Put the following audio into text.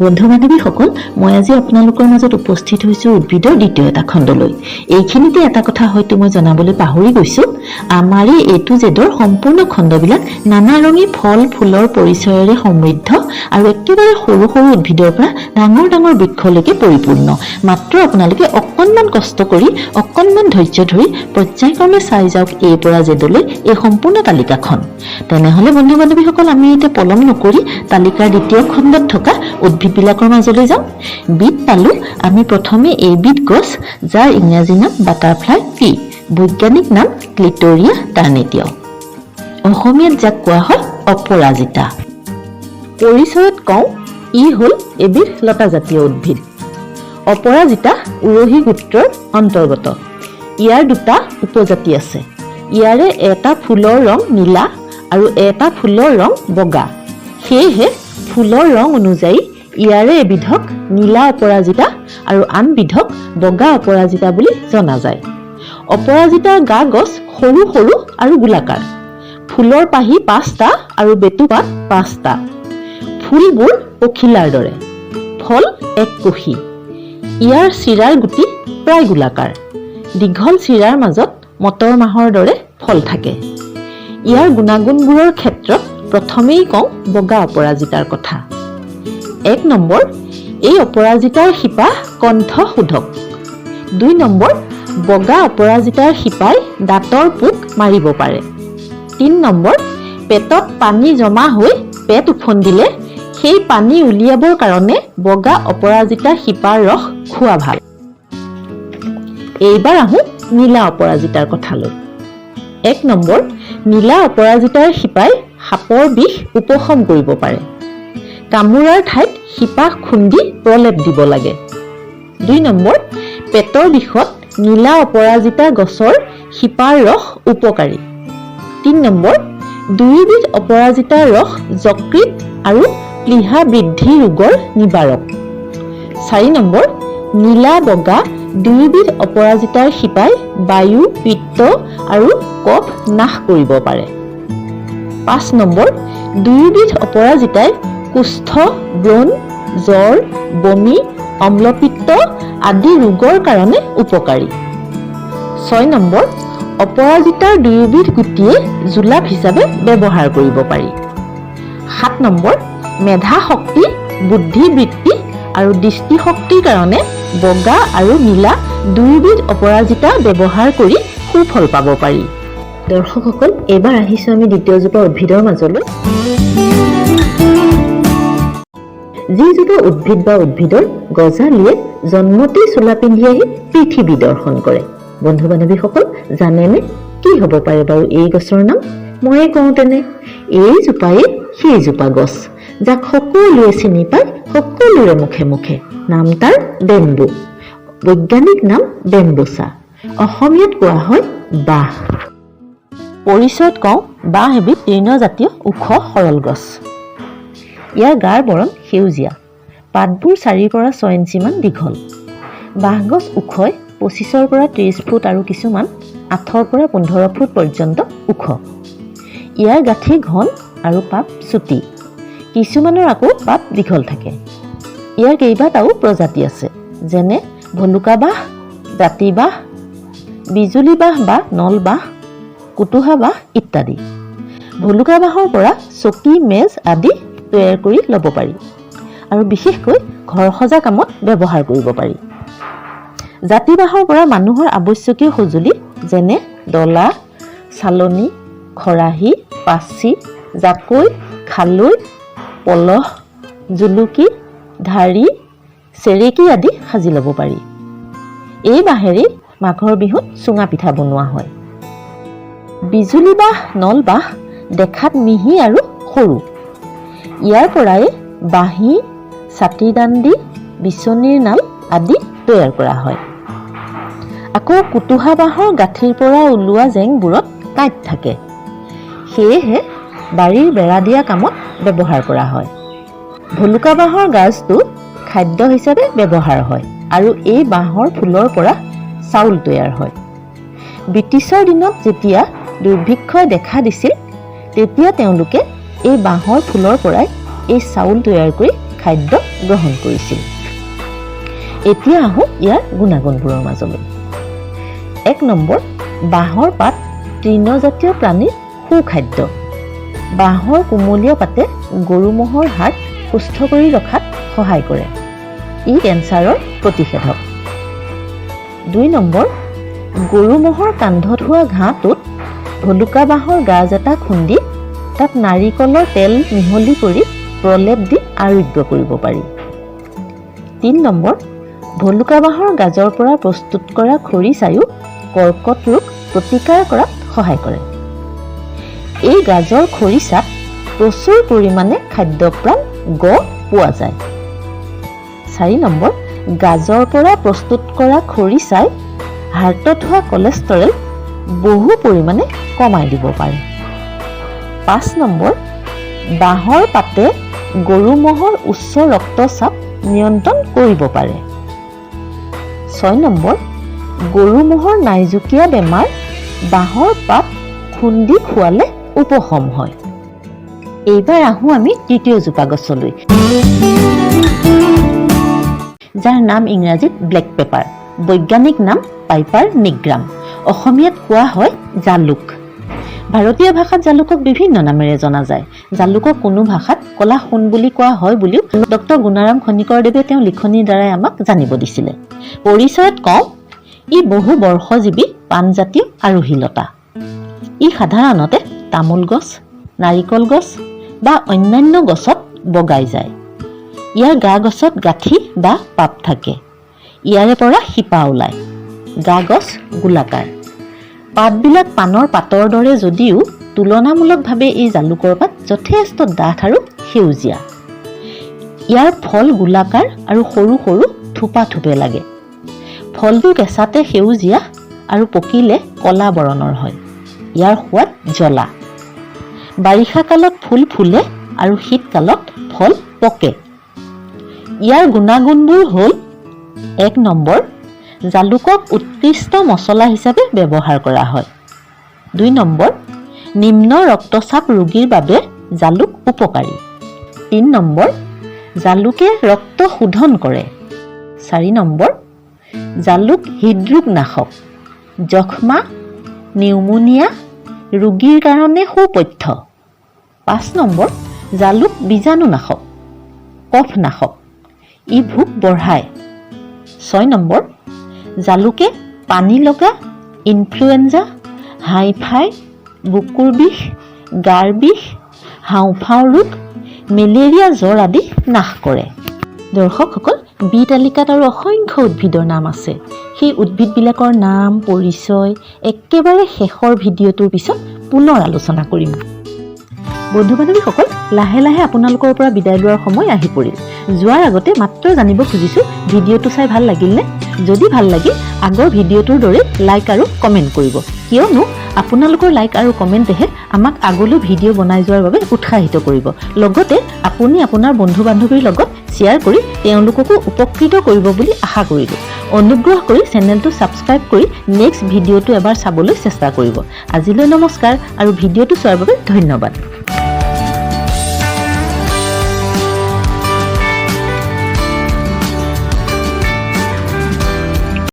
বন্ধু বান্ধৱীসকল, মই আজি আপোনালোকৰ মাজত উপস্থিত হৈছোঁ উদ্ভিদৰ দ্বিতীয় এটা খণ্ডলৈ। এইখিনিতে এটা কথা হয়তো মই জনাবলৈ পাহৰি গৈছোঁ। আমাৰ এই A to Z সম্পূৰ্ণ খণ্ডবিলাক নানা ৰঙী ফল ফুলৰ পৰিচয়েৰে সমৃদ্ধ আৰু একেবাৰে সৰু সৰু উদ্ভিদৰ পৰা ডাঙৰ ডাঙৰ বৃক্ষলৈকে পৰিপূৰ্ণ। মাত্ৰ আপোনালোকে অকণমান কষ্ট কৰি অকণমান ধৈৰ্য ধৰি পৰ্যায়ক্ৰমে চাই যাওক A পৰা Z লৈ এই সম্পূৰ্ণ তালিকাখন। তেনেহ'লে বন্ধু বান্ধৱীসকল, আমি এতিয়া পলম নকৰি তালিকাৰ দ্বিতীয় খণ্ডত থকা উদ্ভিদবিলাকৰ মাজলৈ যাওঁ। বিধ পালোঁ আমি প্ৰথমে এবিধ গছ, যাৰ ইংৰাজী নাম বাটাৰফ্লাই ট্ৰি, বৈজ্ঞানিক নাম ক্লিটৰিয়া টাৰ্নেটিয়া। অসমীয়াত যাক কোৱা হয় অপৰাজিতা। পৰিচয়ত কওঁ, ই হ'ল এবিধ লতাজাতীয় উদ্ভিদ। অপৰাজিতা উৰহী গোত্ৰৰ অন্তৰ্গত। ইয়াৰ দুটা উপজাতি আছে। ইয়াৰে এটা ফুলৰ ৰং নীলা আৰু এটা ফুলৰ ৰং বগা। সেয়েহে ফুলৰ ৰং অনুযায়ী ইয়াৰে এবিধক নীলা অপৰাজিতা আৰু আনবিধক বগা অপৰাজিতা বুলি জনা যায়। অপৰাজিতাৰ গা গছ সৰু সৰু আৰু গোলাকাৰ। ফুলৰ পাহি 5টা আৰু বেটুপাত 5টা। ফুলবোৰ পখিলাৰ দৰে। ফল এককোষী। ইয়াৰ চিৰাৰ গুটি প্ৰায় গোলাকাৰ। দীঘল চিৰাৰ মাজত মটৰ মাহৰ দৰে ফল থাকে। ইয়াৰ গুণাগুণবোৰৰ ক্ষেত্ৰত প্ৰথমেই কওঁ বগা অপৰাজিতাৰ কথা। 1 নম্বৰ, এই অপৰাজিতাৰ শিপা কণ্ঠ শোধক। 2 নম্বৰ, বগা অপৰাজিতাৰ শিপাই দাঁতৰ পোক মাৰিব পাৰে। 3 নম্বৰ, পেটত পানী জমা হৈ পেট উফন্দিলে সেই পানী উলিয়াবৰ কাৰণে বগা অপৰাজিতাৰ শিপাৰ ৰস খোৱা ভাল। এইবাৰ আহোঁ নীলা অপৰাজিতাৰ কথালৈ। 1 নম্বৰ, নীলা অপৰাজিতাৰ শিপাই সাপৰ বিষ উপশম কৰিব পাৰে। কামোৰাৰ ঠাইত শিপা খুন্দি প্ৰলেপ দিব লাগে। 2 নম্বৰ, পেটৰ বিষত নীলা অপৰাজিতা গছৰ শিপাৰ ৰস উপকাৰী। 3 নম্বৰ, দুয়োবিধ অপৰাজিতাৰ ৰস যকৃত আৰু প্লীহা বৃদ্ধি ৰোগৰ নিবাৰক। 4 নম্বৰ, নীলা বগা দুয়োবিধ অপৰাজিতাৰ শিপাই বায়ু, পিত্ত আৰু কফ নাশ কৰিব পাৰে। 5 নম্বৰ, দুয়োবিধ অপৰাজিতাই কুষ্ঠ, ব্ৰণ, জ্বৰ, বমি, অম্লপিত্ত আদি ৰোগৰ কাৰণে উপকাৰী। 6 নম্বৰ, অপৰাজিতাৰ দুয়োবিধ গুটিয়ে জুলাপ হিচাপে ব্যৱহাৰ কৰিব পাৰি। 7 নম্বৰ, মেধা শক্তি, বুদ্ধি বৃত্তি আৰু দৃষ্টিশক্তিৰ কাৰণে বগা আৰু নীলা দুয়োবিধ অপৰাজিতা ব্যৱহাৰ কৰি সুফল পাব পাৰি। দৰ্শকসকল, এইবাৰ আহিছোঁ আমি দ্বিতীয়জোপা উদ্ভিদৰ মাজলৈ। যিজোপা উদ্ভিদ বা উদ্ভিদৰ গজালিয়ে জন্মতেই চোলা পিন্ধি আহি পৃথিৱী দৰ্শন কৰে। বন্ধু বান্ধৱীসকল, জানেনে কি হ'ব পাৰে বাৰু এই গছৰ নাম? ময়ে কওঁ তেনে, এইজোপাই সেইজোপা গছ, যাক সকলোৱে চিনি পায়, সকলোৰে মুখে মুখে। নাম তাৰ বেম্বু। বৈজ্ঞানিক নাম বেম্বুচা। অসমীয়াত কোৱা হয় বাঁহ। পৰিচয়ত কওঁ, বাঁহ এবিধ তৃণজাতীয় ওখ সৰল গছ। ইয়াৰ গাৰ বৰণ সেউজীয়া। পাতবোৰ 4 পৰা 6 ইঞ্চিমান দীঘল। বাঁহগছ ওখই 25 পৰা 30 ফুট আৰু কিছুমান 8 পৰা 15 ফুট পৰ্যন্ত ওখ। ইয়াৰ গাঁঠি ঘন আৰু পাত চুটি। কিছুমানৰ আকৌ পাত দীঘল থাকে। ইয়াৰ কেইবাটাও প্ৰজাতি আছে, যেনে ভলুকা বাঁহ, জাতি বাঁহ, বিজুলী বাঁহ বা নল বাঁহ, কুটুহা বাঁহ ইত্যাদি। ভলুকা বাঁহৰ পৰা চকী, মেজ আদি তৈয়াৰ কৰি ল'ব পাৰি আৰু বিশেষকৈ ঘৰ সজা কামত ব্যৱহাৰ কৰিব পাৰি। জাতি বাঁহৰ পৰা মানুহৰ আৱশ্যকীয় সঁজুলি যেনে ডলা, চালনী, খৰাহী, পাচি, জাকৈ, খালৈ, পলহ, জুলুকি, ঢাৰি, চেৰেকী আদি সাজি ল'ব পাৰি। এই বাঁহেৰেই মাঘৰ বিহুত চুঙা পিঠা বনোৱা হয়। বিজুলী বাঁহ, নল বাঁহ দেখাত মিহি আৰু সৰু। ইয়াৰ পৰাই বাঁহী, ছাতিৰ দাণ্ডি, বিচনীৰ নাল আদি তৈয়াৰ কৰা হয়। আকৌ কুটুহা বাঁহৰ গাঁঠিৰ পৰা ওলোৱা জেংবোৰত কাঁইট থাকে। সেয়েহে বাৰীৰ বেৰা দিয়া কামত ব্যৱহাৰ কৰা হয়। ভলুকা বাঁহৰ গাজটো খাদ্য হিচাপে ব্যৱহাৰ হয় আৰু এই বাঁহৰ ফুলৰ পৰা চাউল তৈয়াৰ হয়। ব্ৰিটিছৰ দিনত যেতিয়া দুৰ্ভিক্ষই দেখা দিছিল, তেতিয়া তেওঁলোকে এই বাঁহৰ ফুলৰ পৰাই এই চাউল তৈয়াৰ কৰি খাদ্য গ্ৰহণ কৰিছিল। এতিয়া আহোঁ ইয়াৰ গুণাগুণবোৰৰ মাজলৈ। 1 নম্বৰ, বাঁহৰ পাত তৃণজাতীয় প্ৰাণীৰ সুখাদ্য। বাঁহৰ কোমলীয়া পাতে গৰু ম'হৰ হাড় সুস্থ কৰি ৰখাত সহায় কৰে। ই কেঞ্চাৰৰ প্ৰতিষেধক। 2 নম্বৰ, গৰু ম'হৰ কান্ধত হোৱা ঘাঁটোত ভলুকা বাঁহৰ গাজ এটা খুন্দি তাত নাৰিকলৰ তেল মিহলি কৰি প্ৰলেপ দি আৰোগ্য কৰিব পাৰি। 3 নম্বৰ, ভলুকা বাঁহৰ গাজৰ পৰা প্ৰস্তুত কৰা খৰিচায়ো কৰ্কট ৰোগ প্ৰতিকাৰ কৰাত সহায় কৰে। এই গাজৰ খৰিচাত প্ৰচুৰ পৰিমাণে খাদ্যপ্ৰাণ পোৱা যায়। 4 নম্বৰ, গাজৰ পৰা প্ৰস্তুত কৰা খৰিচাই হাৰ্টত হোৱা কলেষ্টৰেল বহু পৰিমাণে কমাই দিব পাৰে। 5 নম্বৰ, বাঁহৰ পাতে গৰু ম'হৰ উচ্চ ৰক্তচাপ নিয়ন্ত্ৰণ কৰিব পাৰে। 6 নম্বৰ, গৰু ম'হৰ নাইজুকীয়া বেমাৰ বাঁহৰ পাত খুন্দি খোৱালে উপশম হয়। এইবাৰ আহোঁ আমি তৃতীয় জোপা গছলৈ, যাৰ নাম ইংৰাজীত ব্লেক পেপাৰ, বৈজ্ঞানিক নাম পাইপাৰ নিগ্ৰাম, অসমীয়াত কোৱা হয় জালুক। ভাৰতীয় ভাষাত জালুকক বিভিন্ন নামেৰে জনা যায়। জালুকক কোনো ভাষাত কলা সোণ বুলি কোৱা হয় বুলিও ডক্টৰ গুণাৰাম খনিকৰদেৱে তেওঁৰ লিখনিৰ দ্বাৰাই আমাক জানিব দিছিলে। পৰিচয়ত কওঁ, ই বহু বৰ্ষজীৱী পাণজাতীয় আৰোহী লতা। ই সাধাৰণতে তামোল গছ, নাৰিকল গছ বা অন্যান্য গছত বগাই যায়। ইয়াৰ গা গছত গাঁঠি বা পাত থাকে। ইয়াৰে পৰা শিপা ওলায়। গা গছ গোলাকাৰ। পাতবিলাক পাণৰ পাতৰ দৰে যদিও তুলনামূলকভাৱে এই জালুকৰ পাত যথেষ্ট ডাঠ আৰু সেউজীয়া। ইয়াৰ ফল গোলাকাৰ আৰু সৰু সৰু থোপা থোপে লাগে। ফলটো কেঁচাতে সেউজীয়া আৰু পকিলে কলা বৰণৰ হয়। ইয়াৰ সোৱাদ জ্বলা। বাৰিষা কালত ফুল ফুলে আৰু শীতকালত ফল পকে। ইয়াৰ গুণাগুণবোৰ হ'ল: 1 নম্বৰ, জালুকক উৎকৃষ্ট মছলা হিচাপে ব্যৱহাৰ কৰা হয়। 2 নম্বৰ, নিম্ন ৰক্তচাপ ৰোগীৰ বাবে জালুক উপকাৰী। 3 নম্বৰ, জালুকে ৰক্ত শোধন কৰে। 4 নম্বৰ, জালুক হৃদৰোগনাশক, যক্ষ্মা, নিউমোনিয়া ৰোগীৰ কাৰণে সুপথ্য। 5 নম্বৰ, জালুক বীজাণুনাশক, কফনাশক, ই ভোক বঢ়ায়। 6 নম্বৰ, জালুকে পানী লগা, ইনফ্লুৱেঞ্জা, হাইফাই, বুকুৰ বিষ, গাৰ বিষ, হাওঁফাওঁ ৰোগ, মেলেৰিয়া জ্বৰ আদি নাশ কৰে। দৰ্শকসকল, বি তালিকাত আৰু অসংখ্য উদ্ভিদৰ নাম আছে। সেই উদ্ভিদবিলাকৰ নাম, পৰিচয় একেবাৰে শেষৰ ভিডিঅ'টোৰ পিছত পুনৰ আলোচনা কৰিম। বন্ধু বান্ধৱীসকল, লাহে লাহে আপোনালোকৰ পৰা বিদায় লোৱাৰ সময় আহি পৰিল। যোৱাৰ আগতে মাত্ৰ জানিব খুজিছোঁ, ভিডিঅ'টো চাই ভাল লাগিলনে? যদি ভাল লাগিল, আগৰ ভিডিঅ'টোৰ দৰে লাইক আৰু কমেণ্ট কৰিব, কিয়নো আপোনালোকৰ লাইক আৰু কমেণ্টেহে আমাক আগলৈ ভিডিঅ' বনাই যোৱাৰ বাবে উৎসাহিত কৰিব। লগতে আপুনি আপোনাৰ বন্ধু বান্ধৱীৰ লগত শ্বেয়াৰ কৰি তেওঁলোককো উপকৃত কৰিব বুলি আশা কৰিলোঁ। অনুগ্ৰহ কৰি চেনেলটো ছাবস্ক্ৰাইব কৰি নেক্সট ভিডিঅ'টো এবাৰ চাবলৈ চেষ্টা কৰিব। আজিলৈ নমস্কাৰ আৰু ভিডিঅ'টো চোৱাৰ বাবে ধন্যবাদ।